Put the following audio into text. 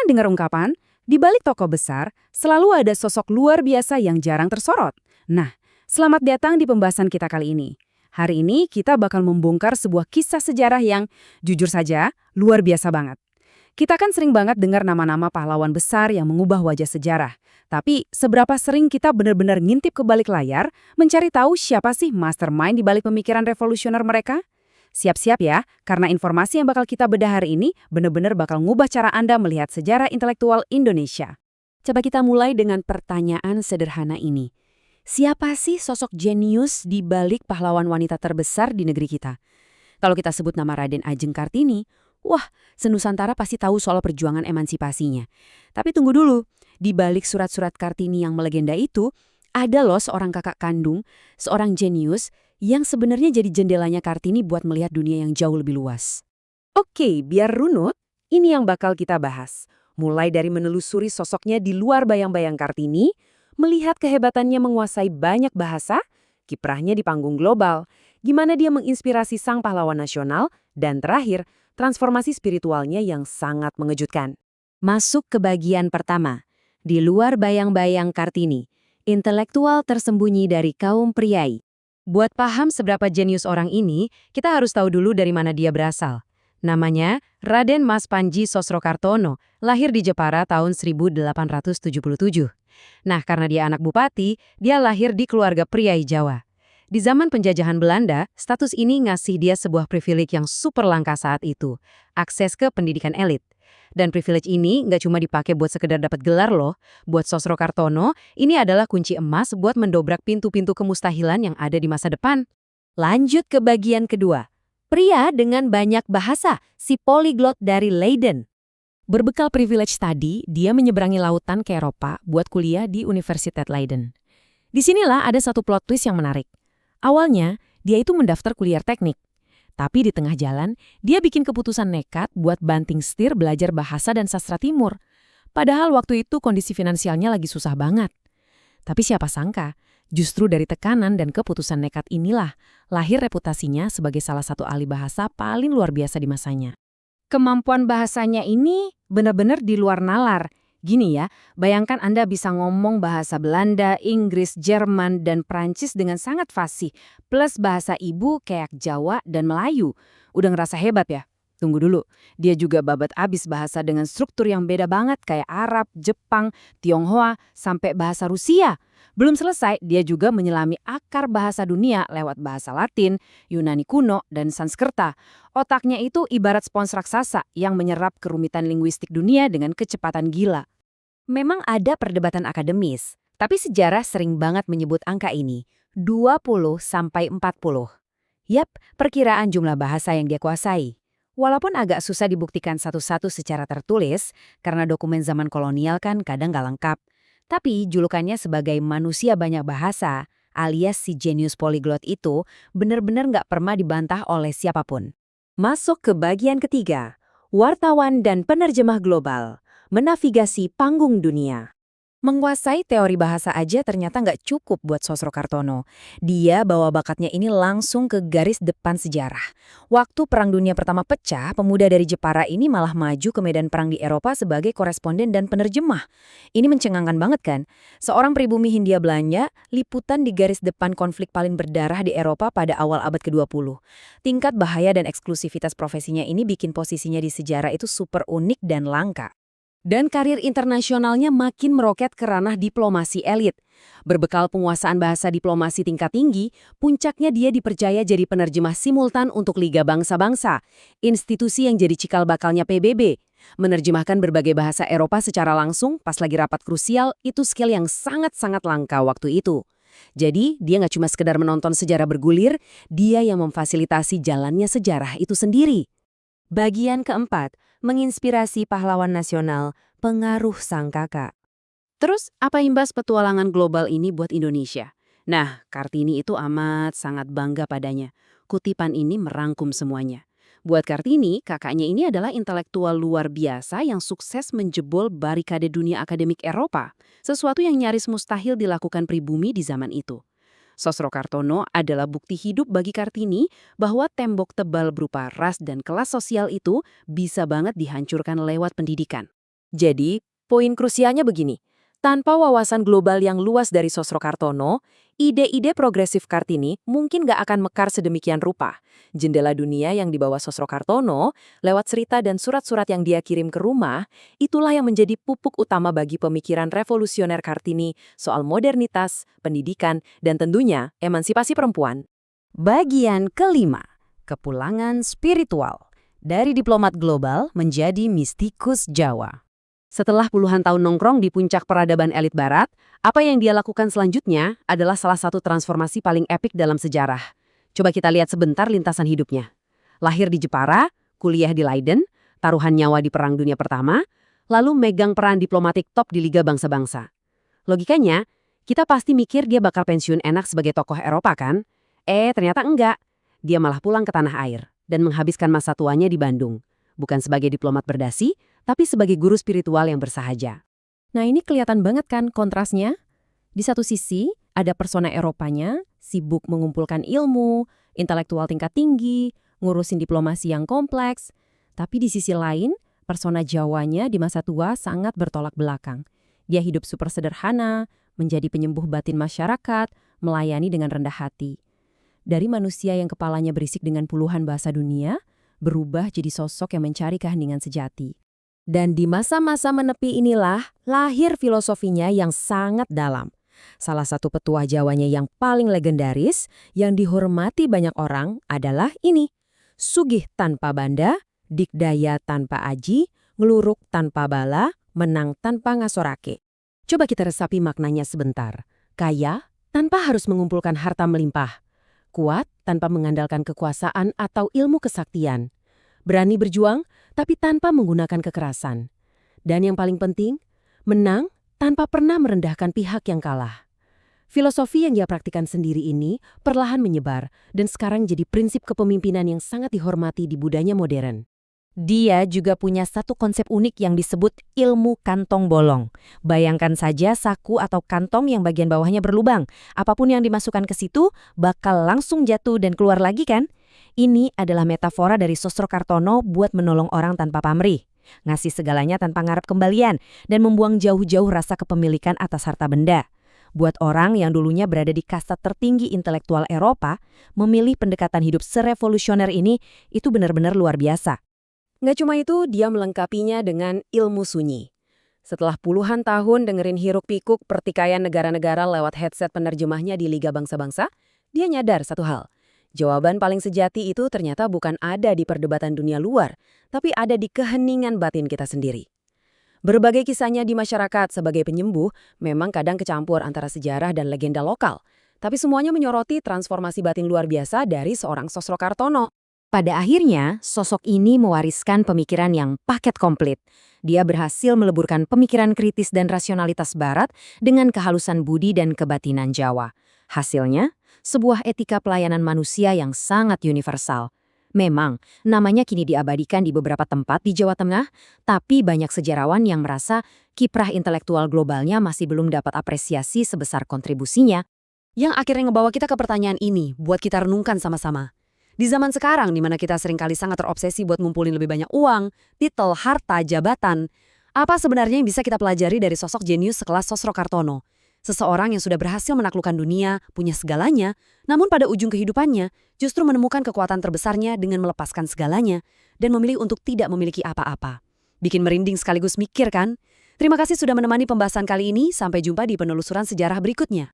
dengar ungkapan, di balik tokoh besar, selalu ada sosok luar biasa yang jarang tersorot. Nah, selamat datang di pembahasan kita kali ini. Hari ini kita bakal membongkar sebuah kisah sejarah yang, jujur saja, luar biasa banget. Kita kan sering banget dengar nama-nama pahlawan besar yang mengubah wajah sejarah. Tapi, seberapa sering kita benar-benar ngintip ke balik layar, mencari tahu siapa sih mastermind di balik pemikiran revolusioner mereka? Siap-siap ya, karena informasi yang bakal kita bedah hari ini benar-benar bakal ngubah cara Anda melihat sejarah intelektual Indonesia. Coba kita mulai dengan pertanyaan sederhana ini. Siapa sih sosok jenius di balik pahlawan wanita terbesar di negeri kita? Kalau kita sebut nama Raden Ajeng Kartini, wah, senusantara pasti tahu soal perjuangan emansipasinya. Tapi tunggu dulu, di balik surat-surat Kartini yang melegenda itu, ada loh seorang kakak kandung, seorang jenius, yang sebenarnya jadi jendelanya Kartini buat melihat dunia yang jauh lebih luas. Oke, biar runut, ini yang bakal kita bahas. Mulai dari menelusuri sosoknya di luar bayang-bayang Kartini, melihat kehebatannya menguasai banyak bahasa, kiprahnya di panggung global, gimana dia menginspirasi sang pahlawan nasional, dan terakhir, transformasi spiritualnya yang sangat mengejutkan. Masuk ke bagian pertama. Di luar bayang-bayang Kartini, intelektual tersembunyi dari kaum priai. Buat paham seberapa jenius orang ini, kita harus tahu dulu dari mana dia berasal. Namanya Raden Mas Panji Sosrokartono, lahir di Jepara tahun 1877. Nah, karena dia anak bupati, dia lahir di keluarga priai Jawa. Di zaman penjajahan Belanda, status ini ngasih dia sebuah privilege yang super langka saat itu, akses ke pendidikan elit. Dan privilege ini nggak cuma dipakai buat sekedar dapat gelar loh. Buat Sosrokartono, ini adalah kunci emas buat mendobrak pintu-pintu kemustahilan yang ada di masa depan. Lanjut ke bagian kedua. Pria dengan banyak bahasa, si polyglot dari Leiden. Berbekal privilege tadi, dia menyeberangi lautan ke Eropa buat kuliah di Universitas Leiden. Disinilah ada satu plot twist yang menarik. Awalnya, dia itu mendaftar kuliah teknik. Tapi di tengah jalan, dia bikin keputusan nekat buat banting setir belajar bahasa dan sastra timur. Padahal waktu itu kondisi finansialnya lagi susah banget. Tapi siapa sangka, justru dari tekanan dan keputusan nekat inilah lahir reputasinya sebagai salah satu ahli bahasa paling luar biasa di masanya. Kemampuan bahasanya ini benar-benar di luar nalar. Gini ya, bayangkan Anda bisa ngomong bahasa Belanda, Inggris, Jerman, dan Prancis dengan sangat fasih, plus bahasa ibu kayak Jawa dan Melayu. Udah ngerasa hebat ya? Tunggu dulu, dia juga babat abis bahasa dengan struktur yang beda banget kayak Arab, Jepang, Tionghoa, sampai bahasa Rusia. Belum selesai, dia juga menyelami akar bahasa dunia lewat bahasa Latin, Yunani kuno, dan Sanskerta. Otaknya itu ibarat spons raksasa yang menyerap kerumitan linguistik dunia dengan kecepatan gila. Memang ada perdebatan akademis, tapi sejarah sering banget menyebut angka ini, 20–40. Yap, perkiraan jumlah bahasa yang dia kuasai. Walaupun agak susah dibuktikan satu-satu secara tertulis, karena dokumen zaman kolonial kan kadang gak lengkap. Tapi julukannya sebagai manusia banyak bahasa, alias si jenius polyglot itu, benar-benar gak pernah dibantah oleh siapapun. Masuk ke bagian ketiga, wartawan dan penerjemah global. Menavigasi panggung dunia. Menguasai teori bahasa aja ternyata nggak cukup buat Sosrokartono. Dia bawa bakatnya ini langsung ke garis depan sejarah. Waktu Perang Dunia Pertama pecah, pemuda dari Jepara ini malah maju ke medan perang di Eropa sebagai koresponden dan penerjemah. Ini mencengangkan banget kan? Seorang pribumi Hindia Belanda, liputan di garis depan konflik paling berdarah di Eropa pada awal abad ke-20. Tingkat bahaya dan eksklusivitas profesinya ini bikin posisinya di sejarah itu super unik dan langka. Dan karir internasionalnya makin meroket ke ranah diplomasi elit. Berbekal penguasaan bahasa diplomasi tingkat tinggi, puncaknya dia dipercaya jadi penerjemah simultan untuk Liga Bangsa-Bangsa, institusi yang jadi cikal bakalnya PBB. Menerjemahkan berbagai bahasa Eropa secara langsung pas lagi rapat krusial, itu skill yang sangat-sangat langka waktu itu. Jadi, dia nggak cuma sekedar menonton sejarah bergulir, dia yang memfasilitasi jalannya sejarah itu sendiri. Bagian keempat, menginspirasi pahlawan nasional, pengaruh sang kakak. Terus, apa imbas petualangan global ini buat Indonesia? Nah, Kartini itu amat sangat bangga padanya. Kutipan ini merangkum semuanya. Buat Kartini, kakaknya ini adalah intelektual luar biasa yang sukses menjebol barikade dunia akademik Eropa, sesuatu yang nyaris mustahil dilakukan pribumi di zaman itu. Sosrokartono adalah bukti hidup bagi Kartini bahwa tembok tebal berupa ras dan kelas sosial itu bisa banget dihancurkan lewat pendidikan. Jadi, poin krusialnya begini. Tanpa wawasan global yang luas dari Sosro Kartono, ide-ide progresif Kartini mungkin nggak akan mekar sedemikian rupa. Jendela dunia yang dibawa Sosro Kartono, lewat cerita dan surat-surat yang dia kirim ke rumah, itulah yang menjadi pupuk utama bagi pemikiran revolusioner Kartini soal modernitas, pendidikan, dan tentunya emansipasi perempuan. Bagian kelima, kepulangan spiritual. Dari diplomat global menjadi mistikus Jawa. Setelah puluhan tahun nongkrong di puncak peradaban elit barat, apa yang dia lakukan selanjutnya adalah salah satu transformasi paling epik dalam sejarah. Coba kita lihat sebentar lintasan hidupnya. Lahir di Jepara, kuliah di Leiden, taruhan nyawa di Perang Dunia Pertama, lalu megang peran diplomatik top di Liga Bangsa-Bangsa. Logikanya, kita pasti mikir dia bakal pensiun enak sebagai tokoh Eropa kan? Ternyata enggak. Dia malah pulang ke tanah air dan menghabiskan masa tuanya di Bandung. Bukan sebagai diplomat berdasi, tapi sebagai guru spiritual yang bersahaja. Nah, ini kelihatan banget kan kontrasnya? Di satu sisi, ada persona Eropanya, sibuk mengumpulkan ilmu, intelektual tingkat tinggi, ngurusin diplomasi yang kompleks. Tapi di sisi lain, persona Jawanya di masa tua sangat bertolak belakang. Dia hidup super sederhana, menjadi penyembuh batin masyarakat, melayani dengan rendah hati. Dari manusia yang kepalanya berisik dengan puluhan bahasa dunia, berubah jadi sosok yang mencari keheningan sejati. Dan di masa-masa menepi inilah lahir filosofinya yang sangat dalam. Salah satu petuah Jawanya yang paling legendaris, yang dihormati banyak orang adalah ini. Sugih tanpa banda, dikdaya tanpa aji, ngeluruk tanpa bala, menang tanpa ngasorake. Coba kita resapi maknanya sebentar. Kaya tanpa harus mengumpulkan harta melimpah. Kuat tanpa mengandalkan kekuasaan atau ilmu kesaktian. Berani berjuang, tapi tanpa menggunakan kekerasan. Dan yang paling penting, menang tanpa pernah merendahkan pihak yang kalah. Filosofi yang dia praktikkan sendiri ini perlahan menyebar dan sekarang jadi prinsip kepemimpinan yang sangat dihormati di budaya modern. Dia juga punya satu konsep unik yang disebut ilmu kantong bolong. Bayangkan saja saku atau kantong yang bagian bawahnya berlubang. Apapun yang dimasukkan ke situ bakal langsung jatuh dan keluar lagi kan? Ini adalah metafora dari Sosro Kartono buat menolong orang tanpa pamrih, ngasih segalanya tanpa ngarep kembalian, dan membuang jauh-jauh rasa kepemilikan atas harta benda. Buat orang yang dulunya berada di kasta tertinggi intelektual Eropa, memilih pendekatan hidup serevolusioner ini itu benar-benar luar biasa. Nggak cuma itu, dia melengkapinya dengan ilmu sunyi. Setelah puluhan tahun dengerin hiruk-pikuk pertikaian negara-negara lewat headset penerjemahnya di Liga Bangsa-Bangsa, dia nyadar satu hal. Jawaban paling sejati itu ternyata bukan ada di perdebatan dunia luar, tapi ada di keheningan batin kita sendiri. Berbagai kisahnya di masyarakat sebagai penyembuh memang kadang kecampur antara sejarah dan legenda lokal, tapi semuanya menyoroti transformasi batin luar biasa dari seorang Sosro Kartono. Pada akhirnya, sosok ini mewariskan pemikiran yang paket komplit. Dia berhasil meleburkan pemikiran kritis dan rasionalitas Barat dengan kehalusan budi dan kebatinan Jawa. Hasilnya, sebuah etika pelayanan manusia yang sangat universal. Memang, namanya kini diabadikan di beberapa tempat di Jawa Tengah, tapi banyak sejarawan yang merasa kiprah intelektual globalnya masih belum dapat apresiasi sebesar kontribusinya. Yang akhirnya ngebawa kita ke pertanyaan ini, buat kita renungkan sama-sama. Di zaman sekarang, di mana kita seringkali sangat terobsesi buat ngumpulin lebih banyak uang, titel, harta, jabatan, apa sebenarnya yang bisa kita pelajari dari sosok jenius sekelas Sosro Kartono? Seseorang yang sudah berhasil menaklukkan dunia, punya segalanya, namun pada ujung kehidupannya justru menemukan kekuatan terbesarnya dengan melepaskan segalanya dan memilih untuk tidak memiliki apa-apa. Bikin merinding sekaligus mikir kan? Terima kasih sudah menemani pembahasan kali ini, sampai jumpa di penelusuran sejarah berikutnya.